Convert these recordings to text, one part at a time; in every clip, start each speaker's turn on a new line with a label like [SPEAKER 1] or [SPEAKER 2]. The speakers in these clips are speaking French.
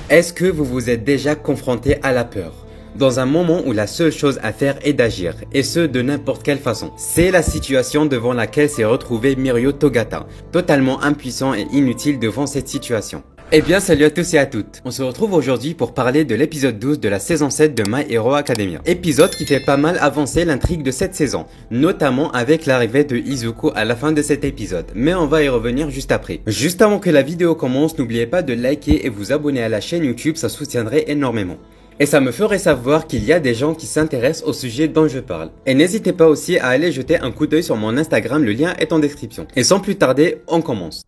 [SPEAKER 1] Est-ce que vous vous êtes déjà confronté à la peur? Dans un moment où la seule chose à faire est d'agir, et ce de n'importe quelle façon. C'est la situation devant laquelle s'est retrouvé Mirio Togata, totalement impuissant et inutile devant cette situation. Eh bien salut à tous et à toutes, on se retrouve aujourd'hui pour parler de l'épisode 12 de la saison 7 de My Hero Academia. Épisode qui fait pas mal avancer l'intrigue de cette saison, notamment avec l'arrivée de Izuku à la fin de cet épisode, mais on va y revenir juste après. Juste avant que la vidéo commence, n'oubliez pas de liker et vous abonner à la chaîne YouTube, ça soutiendrait énormément. Et ça me ferait savoir qu'il y a des gens qui s'intéressent au sujet dont je parle. Et n'hésitez pas aussi à aller jeter un coup d'œil sur mon Instagram, le lien est en description. Et sans plus tarder, on commence.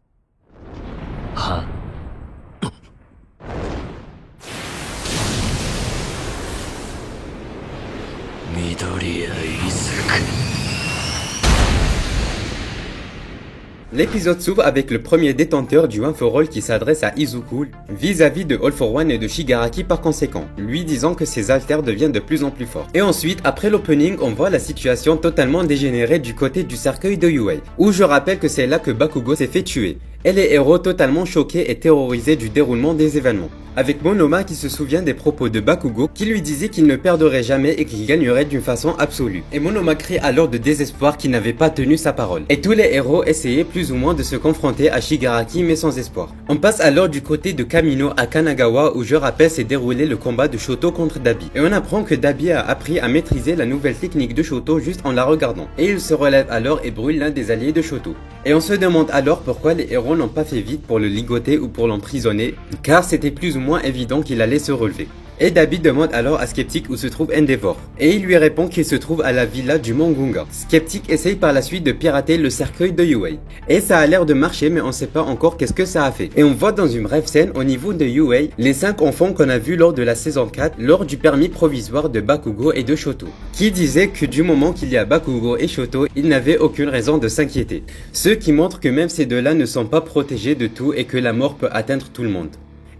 [SPEAKER 1] L'épisode s'ouvre avec le premier détenteur du One for All qui s'adresse à Izuku vis-à-vis de All for One et de Shigaraki par conséquent, lui disant que ses alters deviennent de plus en plus forts. Et ensuite, après l'opening, on voit la situation totalement dégénérée du côté du cercueil de Yuei, où je rappelle que c'est là que Bakugo s'est fait tuer. Et les héros totalement choqués et terrorisés du déroulement des événements. Avec Monoma qui se souvient des propos de Bakugo qui lui disait qu'il ne perdrait jamais et qu'il gagnerait d'une façon absolue. Et Monoma crie alors de désespoir qu'il n'avait pas tenu sa parole. Et tous les héros essayaient plus ou moins de se confronter à Shigaraki mais sans espoir. On passe alors du côté de Kamino à Kanagawa où je rappelle s'est déroulé le combat de Shoto contre Dabi. Et on apprend que Dabi a appris à maîtriser la nouvelle technique de Shoto juste en la regardant. Et il se relève alors et brûle l'un des alliés de Shoto. Et on se demande alors pourquoi les héros n'ont pas fait vite pour le ligoter ou pour l'emprisonner, car c'était plus ou moins évident qu'il allait se relever. Et Dabi demande alors à Skeptic où se trouve Endeavor, et il lui répond qu'il se trouve à la villa du Mont Gunga. Skeptic essaye par la suite de pirater le cercueil de Yuei, et ça a l'air de marcher mais on sait pas encore qu'est-ce que ça a fait. Et on voit dans une brève scène au niveau de Yuei, les 5 enfants qu'on a vus lors de la saison 4, lors du permis provisoire de Bakugo et de Shoto, qui disaient que du moment qu'il y a Bakugo et Shoto, ils n'avaient aucune raison de s'inquiéter. Ce qui montre que même ces deux-là ne sont pas protégés de tout et que la mort peut atteindre tout le monde.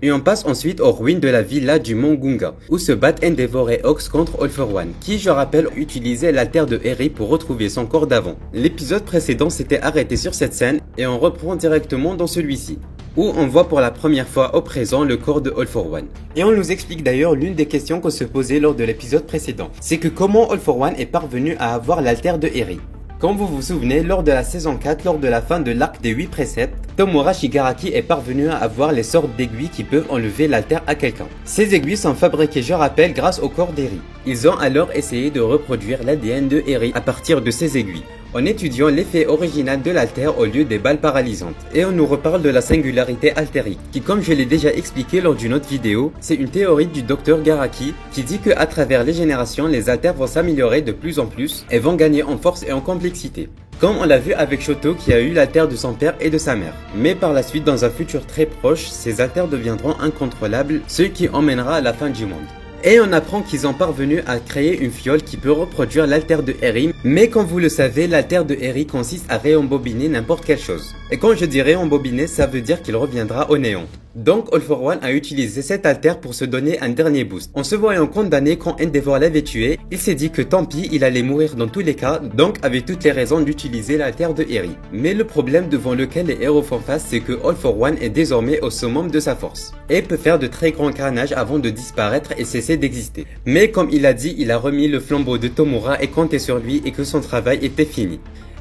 [SPEAKER 1] Et on passe ensuite aux ruines de la villa du Mont Gunga, où se battent Endeavor et Ox contre All for One, qui je rappelle utilisait l'alter de Eri pour retrouver son corps d'avant. L'épisode précédent s'était arrêté sur cette scène et on reprend directement dans celui-ci, où on voit pour la première fois au présent le corps de All for One. Et on nous explique d'ailleurs l'une des questions qu'on se posait lors de l'épisode précédent, c'est que comment All for One est parvenu à avoir l'alter de Eri. Comme vous vous souvenez, lors de la saison 4, lors de la fin de l'arc des 8 préceptes, Tomura Shigaraki est parvenu à avoir les sortes d'aiguilles qui peuvent enlever l'alter à quelqu'un. Ces aiguilles sont fabriquées, je rappelle, grâce au corps d'Eri. Ils ont alors essayé de reproduire l'ADN de Eri à partir de ces aiguilles, en étudiant l'effet original de l'alter au lieu des balles paralysantes. Et on nous reparle de la singularité altérique, qui comme je l'ai déjà expliqué lors d'une autre vidéo, c'est une théorie du docteur Garaki qui dit que à travers les générations, les alters vont s'améliorer de plus en plus et vont gagner en force et en complexité. Comme on l'a vu avec Shoto qui a eu l'alter de son père et de sa mère. Mais par la suite, dans un futur très proche, ces alters deviendront incontrôlables, ce qui emmènera à la fin du monde. Et on apprend qu'ils ont parvenu à créer une fiole qui peut reproduire l'alter de Eri, mais comme vous le savez, l'alter de Eri consiste à réembobiner n'importe quelle chose. Et quand je dis réembobiner, ça veut dire qu'il reviendra au néant. Donc All for One a utilisé cet alter pour se donner un dernier boost. En se voyant condamné quand Endeavor l'avait tué, il s'est dit que tant pis, il allait mourir dans tous les cas, donc avait toutes les raisons d'utiliser l'alter de Eri. Mais le problème devant lequel les héros font face, c'est que All for One est désormais au summum de sa force, et peut faire de très grands carnages avant de disparaître et cesser d'exister. Mais comme il a dit, il a remis le flambeau de Tomura et comptait sur lui et que son travail était fini.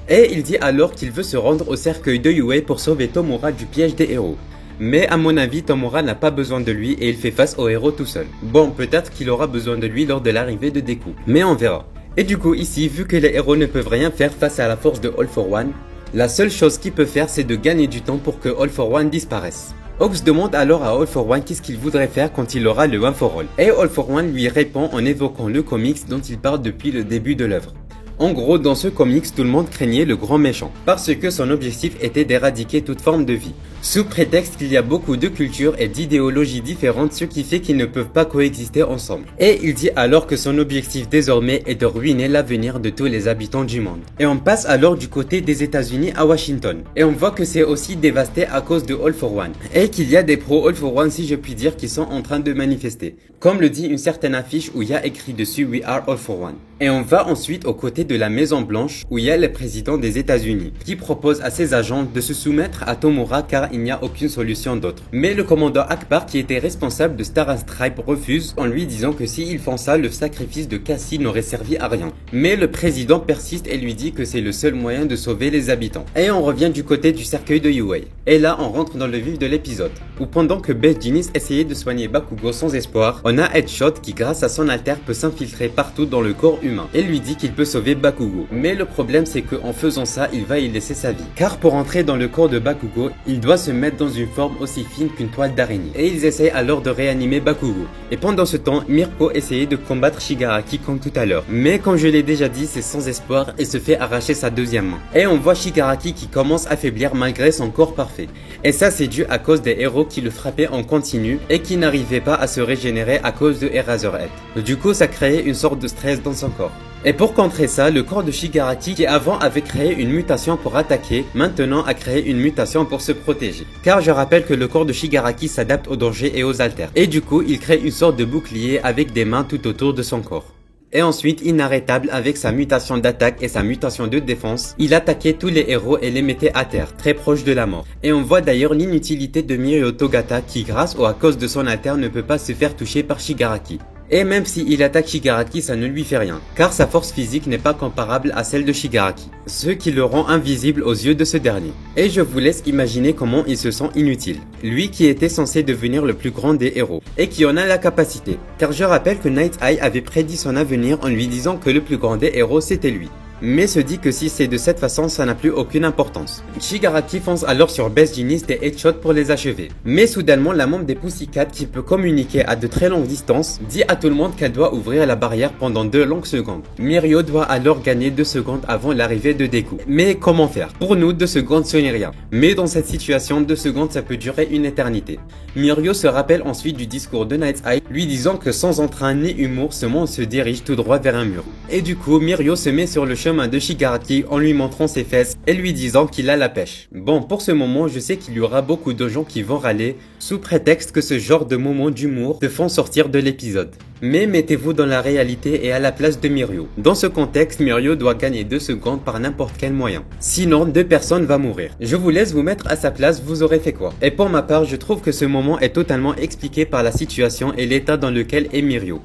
[SPEAKER 1] Et il dit alors qu'il veut se rendre au cercueil de Yuei pour sauver Tomura du piège des héros. Mais à mon avis, Tomura n'a pas besoin de lui et il fait face aux héros tout seul. Bon, peut-être qu'il aura besoin de lui lors de l'arrivée de Deku, mais on verra. Et du coup ici, vu que les héros ne peuvent rien faire face à la force de All for One, la seule chose qu'il peut faire c'est de gagner du temps pour que All for One disparaisse. Ox demande alors à All for One qu'est-ce qu'il voudrait faire quand il aura le One for All. Et All for One lui répond en évoquant le comics dont il parle depuis le début de l'œuvre. En gros, dans ce comics, tout le monde craignait le grand méchant, parce que son objectif était d'éradiquer toute forme de vie. Sous prétexte qu'il y a beaucoup de cultures et d'idéologies différentes, ce qui fait qu'ils ne peuvent pas coexister ensemble. Et il dit alors que son objectif désormais est de ruiner l'avenir de tous les habitants du monde. Et on passe alors du côté des États-Unis à Washington. Et on voit que c'est aussi dévasté à cause de All for One. Et qu'il y a des pros All for One, si je puis dire, qui sont en train de manifester. Comme le dit une certaine affiche où il y a écrit dessus We are All for One. Et on va ensuite aux côtés de la Maison Blanche où il y a le président des États-Unis qui propose à ses agents de se soumettre à Tomura car il n'y a aucune solution d'autre. Mais le commandant Akbar qui était responsable de Star Stripe refuse en lui disant que s'ils font ça, le sacrifice de Cassie n'aurait servi à rien. Mais le président persiste et lui dit que c'est le seul moyen de sauver les habitants. Et on revient du côté du cercueil de Yue. Et là on rentre dans le vif de l'épisode où pendant que Beth Jeanist essayait de soigner Bakugo sans espoir, on a Headshot qui grâce à son alter peut s'infiltrer partout dans le corps humain et lui dit qu'il peut sauver Bakugo. Mais le problème c'est qu'en faisant ça, il va y laisser sa vie. Car pour entrer dans le corps de Bakugo, il doit se mettre dans une forme aussi fine qu'une toile d'araignée. Et ils essayent alors de réanimer Bakugo. Et pendant ce temps, Mirko essayait de combattre Shigaraki comme tout à l'heure. Mais comme je l'ai déjà dit, c'est sans espoir et se fait arracher sa deuxième main. Et on voit Shigaraki qui commence à faiblir malgré son corps parfait. Et ça c'est dû à cause des héros qui le frappaient en continu et qui n'arrivaient pas à se régénérer à cause de Eraserhead. Du coup ça créait une sorte de stress dans son corps. Et pour contrer ça, le corps de Shigaraki qui avant avait créé une mutation pour attaquer, maintenant a créé une mutation pour se protéger. Car je rappelle que le corps de Shigaraki s'adapte aux dangers et aux haltères. Et du coup, il crée une sorte de bouclier avec des mains tout autour de son corps. Et ensuite, inarrêtable avec sa mutation d'attaque et sa mutation de défense, il attaquait tous les héros et les mettait à terre, très proche de la mort. Et on voit d'ailleurs l'inutilité de Mirio Togata qui grâce ou à cause de son alter ne peut pas se faire toucher par Shigaraki. Et même s'il attaque Shigaraki, ça ne lui fait rien, car sa force physique n'est pas comparable à celle de Shigaraki, ce qui le rend invisible aux yeux de ce dernier. Et je vous laisse imaginer comment il se sent inutile, lui qui était censé devenir le plus grand des héros, et qui en a la capacité, car je rappelle que Night Eye avait prédit son avenir en lui disant que le plus grand des héros c'était lui. Mais se dit que si c'est de cette façon, ça n'a plus aucune importance. Shigaraki fonce alors sur Beth Jeanist et Headshot pour les achever. Mais soudainement, la membre des Pussycat qui peut communiquer à de très longues distances dit à tout le monde qu'elle doit ouvrir la barrière pendant 2 longues secondes. Mirio doit alors gagner 2 secondes avant l'arrivée de Deku. Mais comment faire? Pour nous, 2 secondes ce n'est rien. Mais dans cette situation, 2 secondes ça peut durer une éternité. Mirio se rappelle ensuite du discours de Night Eye, lui disant que sans entrain ni humour, ce monde se dirige tout droit vers un mur. Et du coup, Mirio se met sur le chemin de Shigaraki en lui montrant ses fesses et lui disant qu'il a la pêche. Bon, pour ce moment, je sais qu'il y aura beaucoup de gens qui vont râler sous prétexte que ce genre de moments d'humour te font sortir de l'épisode. Mais mettez-vous dans la réalité et à la place de Mirio. Dans ce contexte, Mirio doit gagner 2 secondes par n'importe quel moyen. Sinon, 2 personnes vont mourir. Je vous laisse vous mettre à sa place, vous aurez fait quoi? Et pour ma part, je trouve que ce moment est totalement expliqué par la situation et l'état dans lequel est Mirio.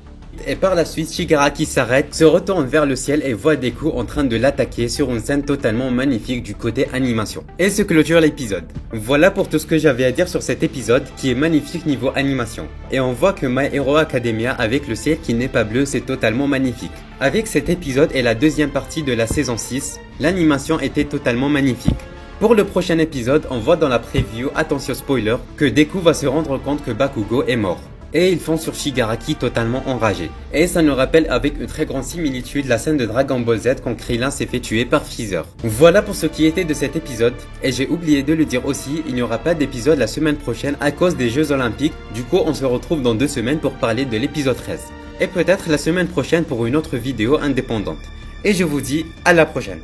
[SPEAKER 1] Et par la suite, Shigaraki s'arrête, se retourne vers le ciel et voit Deku en train de l'attaquer sur une scène totalement magnifique du côté animation. Et ce clôture l'épisode. Voilà pour tout ce que j'avais à dire sur cet épisode qui est magnifique niveau animation. Et on voit que My Hero Academia avec le ciel qui n'est pas bleu, c'est totalement magnifique. Avec cet épisode et la deuxième partie de la saison 6, l'animation était totalement magnifique. Pour le prochain épisode, on voit dans la preview, attention spoiler, que Deku va se rendre compte que Bakugo est mort. Et ils font sur Shigaraki totalement enragé. Et ça nous rappelle avec une très grande similitude la scène de Dragon Ball Z quand Krillin s'est fait tuer par Freezer. Voilà pour ce qui était de cet épisode. Et j'ai oublié de le dire aussi, il n'y aura pas d'épisode la semaine prochaine à cause des Jeux Olympiques. Du coup, on se retrouve dans 2 semaines pour parler de l'épisode 13. Et peut-être la semaine prochaine pour une autre vidéo indépendante. Et je vous dis à la prochaine.